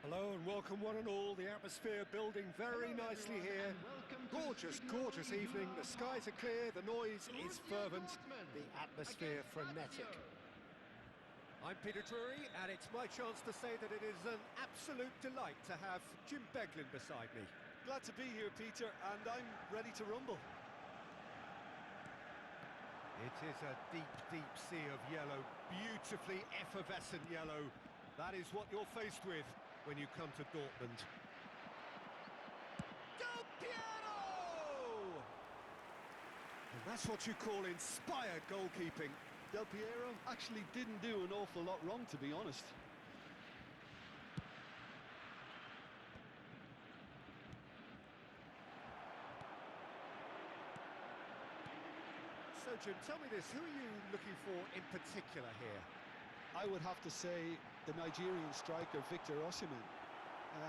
Hello and welcome one and all, the atmosphere building very nicely here. Gorgeous, gorgeous evening, the skies are clear, the noise is fervent, the atmosphere frenetic. I'm Peter Drury and it's my chance to say that it is an absolute delight to have Jim Beglin beside me. Glad to be here, Peter, and I'm ready to rumble. It is a deep, deep sea of yellow, beautifully effervescent yellow. That is what you're faced with when you come to Dortmund. Del Piero! And that's what you call inspired goalkeeping. Del Piero actually didn't do an awful lot wrong, to be honest. So, Jim, tell me this, who are you looking for in particular here? I would have to say the Nigerian striker, Victor Osimhen.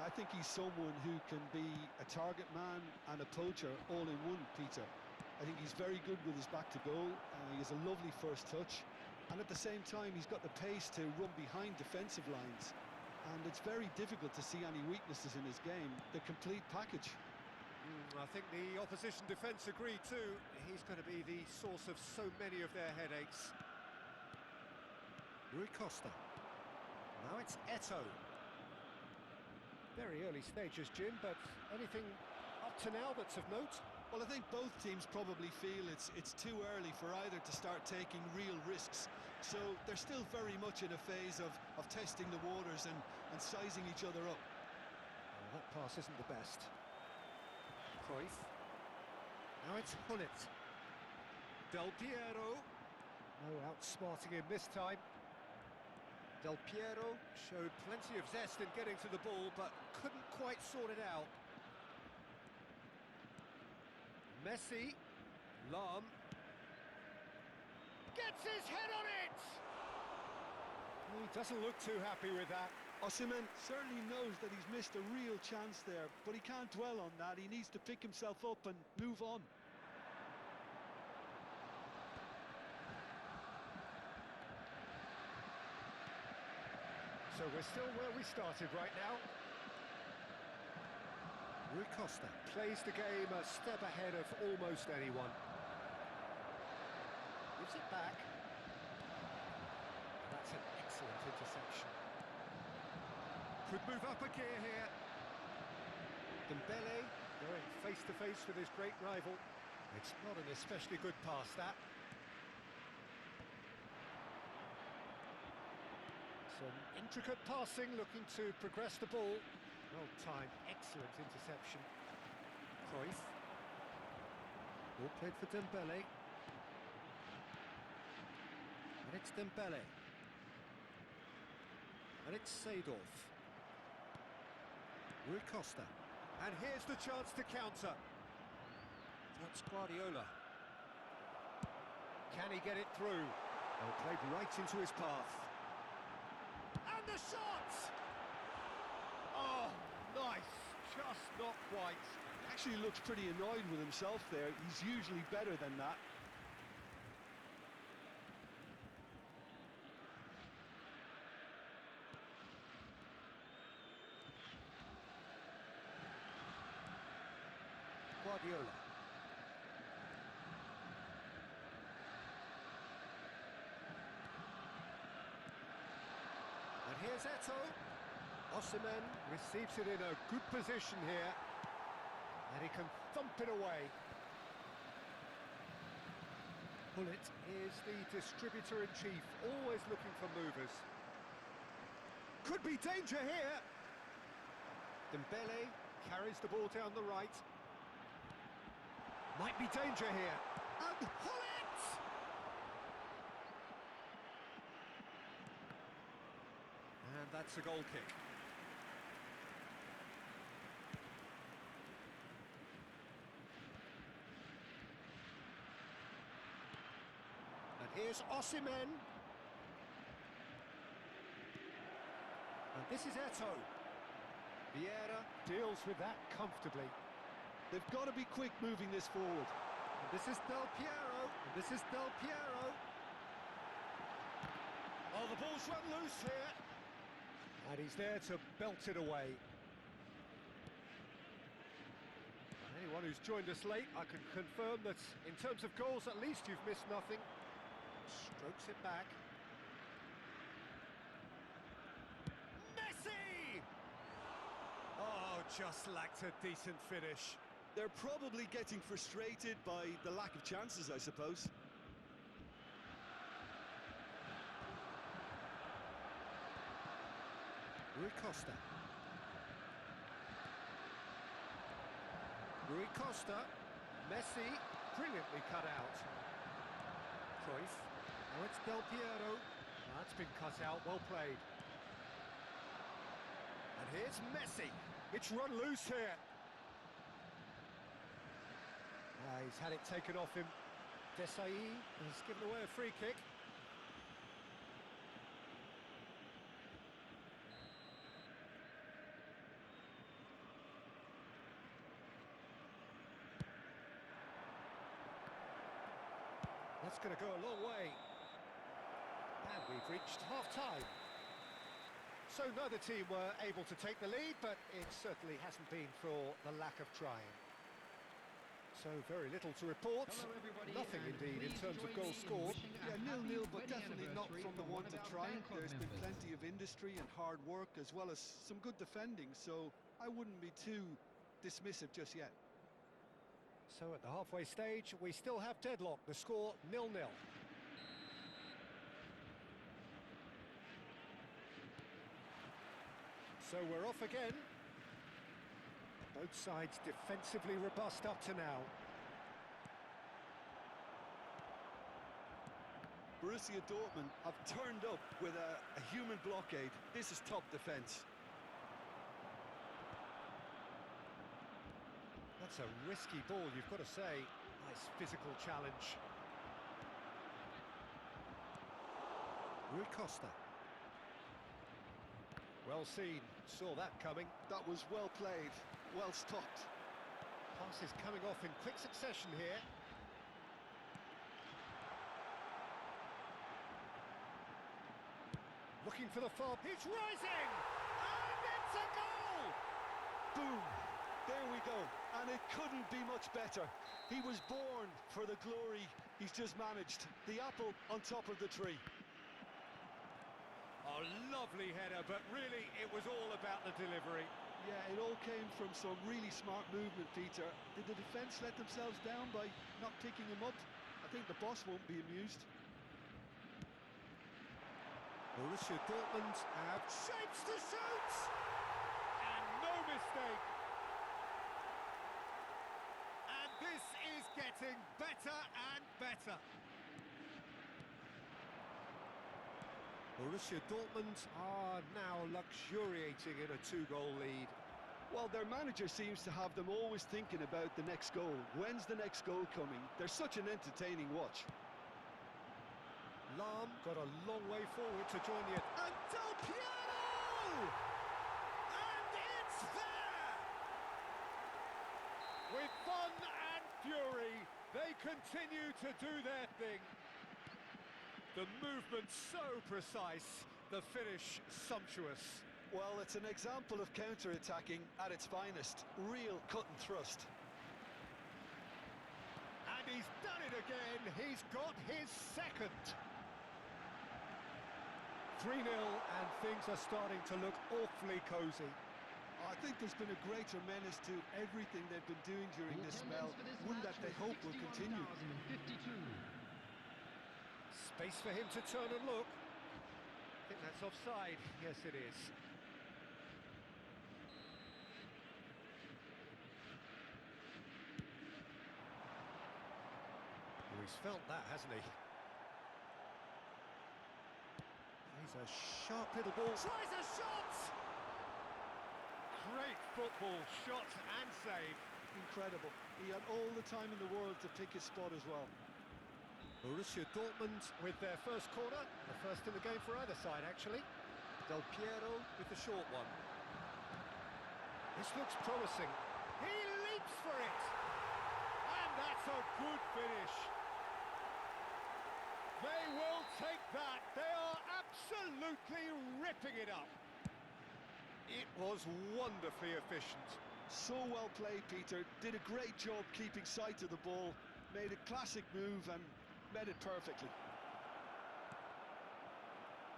I think he's someone who can be a target man and a poacher all in one, Peter. I think he's very good with his back to goal, he has a lovely first touch, and at the same time he's got the pace to run behind defensive lines. And it's very difficult to see any weaknesses in his game, the complete package. I think the opposition defence agree too. He's going to be the source of so many of their headaches. Rui Costa. Now it's Eto'o. Very early stages, Jim, but anything up to now that's of note? Well, I think both teams probably feel it's too early for either to start taking real risks. So they're still very much in a phase of testing the waters and sizing each other up. Well, that pass isn't the best. Cruyff. Now it's Hullet. Del Piero. No outsmarting him this time. Del Piero showed plenty of zest in getting to the ball, but couldn't quite sort it out. Messi. Lahm. Gets his head on it! He doesn't look too happy with that. Osimhen certainly knows that he's missed a real chance there, but he can't dwell on that. He needs to pick himself up and move on. So we're still where we started right now. Rui Costa plays the game a step ahead of almost anyone. Gives it back. That's an excellent interception. Could move up a gear here. Dembele going face-to-face with his great rival. It's not an especially good pass, that. Some intricate passing, looking to progress the ball. Well timed, excellent interception. Cruyff. Ball played for Dembele. And it's Dembele. And it's Seedorf. Rui Costa. And here's the chance to counter. That's Guardiola. Can he get it through? Oh, played right into his path. And the shot! Oh, nice. Just not quite. Actually looks pretty annoyed with himself there. He's usually better than that. Guardiola. And here's Eto'o. Osimhen receives it in a good position here. And he can thump it away. Hullet is the distributor-in-chief, always looking for movers. Could be danger here. Dembele carries the ball down the right. Might be danger here. And Hullet! And that's a goal kick. And here's Osimhen. And this is Eto'o. Vieira deals with that comfortably. They've got to be quick moving this forward. And this is Del Piero. And this is Del Piero. Oh, the ball's run loose here. And he's there to belt it away. Anyone who's joined us late, I can confirm that in terms of goals, at least you've missed nothing. Strokes it back. Messi! Oh, just lacked a decent finish. They're probably getting frustrated by the lack of chances, I suppose. Rui Costa. Rui Costa. Messi, brilliantly cut out. Cruyff. Now it's Del Piero. That's been cut out, well played. And here's Messi. It's run loose here. He's had it taken off him. Desai has given away a free kick. That's going to go a long way. And we've reached half-time. So neither team were able to take the lead, but it certainly hasn't been for the lack of trying. So very little to report. Nothing indeed in terms of goals scored. Yeah, 0-0, but definitely not from the one to try. There's been plenty of industry and hard work, as well as some good defending, so I wouldn't be too dismissive just yet. So at the halfway stage, we still have deadlock. The score 0-0. So we're off again. Both sides defensively robust up to now. Borussia Dortmund have turned up with a human blockade. This is top defence. That's a risky ball, you've got to say. Nice physical challenge. Rui Costa. Well seen, saw that coming. That was well played, well stopped. Passes coming off in quick succession here. Looking for the far... He's rising! And it's a goal! Boom! There we go, and it couldn't be much better. He was born for the glory he's just managed. The apple on top of the tree. Oh, lovely header, but really it was all about the delivery. Yeah, it all came from some really smart movement, Peter. Did the defence let themselves down by not picking him up? I think the boss won't be amused. Borussia Dortmund have shapes to shoot! And no mistake! And this is getting better and better. Borussia Dortmund are now luxuriating in a two-goal lead. Well, their manager seems to have them always thinking about the next goal. When's the next goal coming? They're such an entertaining watch. Lahm got a long way forward to join the... And Del Piero! And it's there! With fun and fury, they continue to do their thing. The movement so precise, the finish sumptuous. Well, it's an example of counter-attacking at its finest. Real cut and thrust. And he's done it again. He's got his second. 3-0, and things are starting to look awfully cosy. I think there's been a greater menace to everything they've been doing during this spell. One that they hope will continue. Space for him to turn and look. I think that's offside. Yes, it is. Oh, he's felt that, hasn't he? He's a sharp little ball. Tries a shot! Great football, shot and save. Incredible. He had all the time in the world to pick his spot as well. Borussia Dortmund with their first corner, the first in the game for either side actually. Del Piero with the short one. This looks promising. He leaps for it! And that's a good finish. They will take that. They are absolutely ripping it up. It was wonderfully efficient. So well played, Peter. Did a great job keeping sight of the ball, made a classic move and met it perfectly.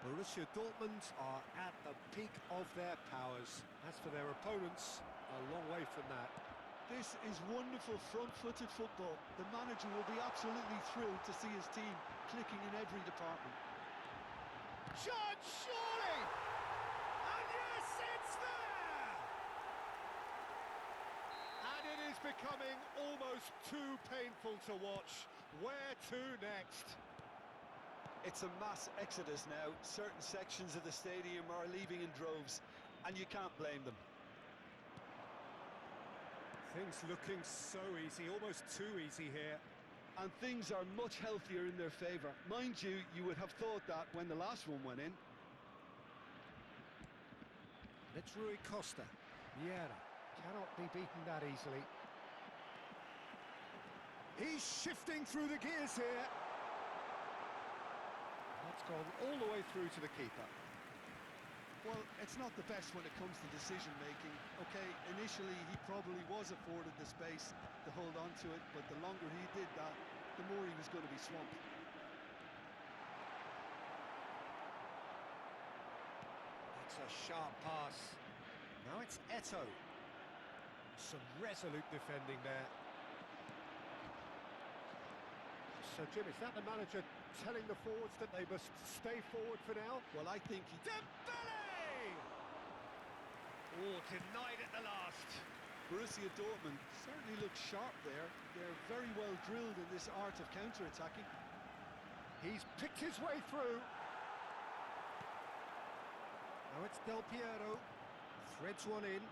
Borussia Dortmund are at the peak of their powers. As for their opponents, a long way from that. This is wonderful front-footed football. The manager will be absolutely thrilled to see his team clicking in every department. Shot, surely! And yes, it's there! And it is becoming almost too painful to watch. Where to next? It's a mass exodus now. Certain sections of the stadium are leaving in droves, and you can't blame them. Things looking so easy, almost too easy here. And things are much healthier in their favour. Mind you, you would have thought that when the last one went in. It's Rui Costa. Vieira cannot be beaten that easily. He's shifting through the gears here. That's gone all the way through to the keeper. Well, it's not the best when it comes to decision-making. OK, initially he probably was afforded the space to hold on to it, but the longer he did that, the more he was going to be swamped. That's a sharp pass. Now it's Eto'o. Some resolute defending there. So, Jim, is that the manager telling the forwards that they must stay forward for now? Well, I think he... Dembele! Oh, denied at the last. Borussia Dortmund certainly look sharp there. They're very well drilled in this art of counter-attacking. He's picked his way through. Now it's Del Piero. Threads one in.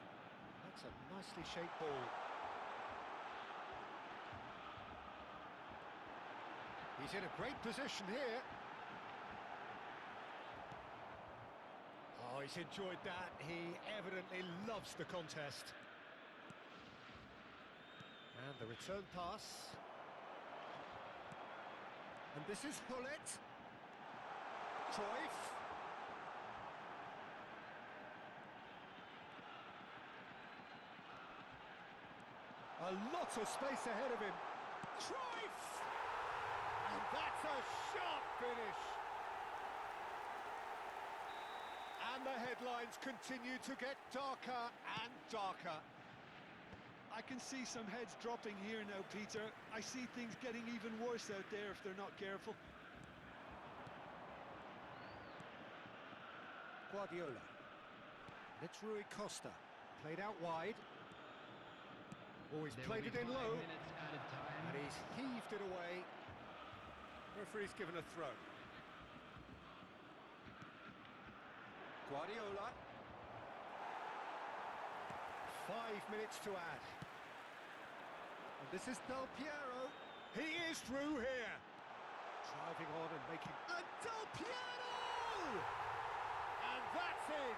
That's a nicely shaped ball. He's in a great position here. Oh, he's enjoyed that. He evidently loves the contest. And the return pass. And this is Hullet. Cruyff. A lot of space ahead of him. Cruyff! And that's a sharp finish. And the headlines continue to get darker and darker. I can see some heads dropping here now, Peter. I see things getting even worse out there if they're not careful. Guardiola. It's Rui Costa. Played out wide. Oh, he's played it in low. And he's heaved it away. Referee's given a throw. Guardiola. 5 minutes to add. And this is Del Piero. He is through here. Driving on and making... And Del Piero! And that's in.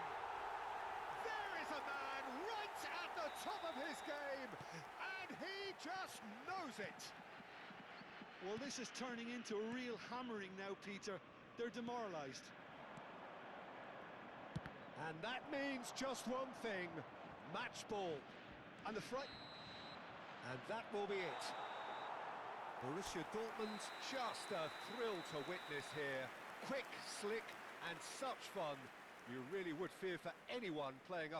There is a man right at the top of his game. And he just knows it. Well, this is turning into a real hammering now, Peter. They're demoralised. And that means just one thing. Match ball. And the fright... And that will be it. Borussia Dortmund, just a thrill to witness here. Quick, slick, and such fun. You really would fear for anyone playing up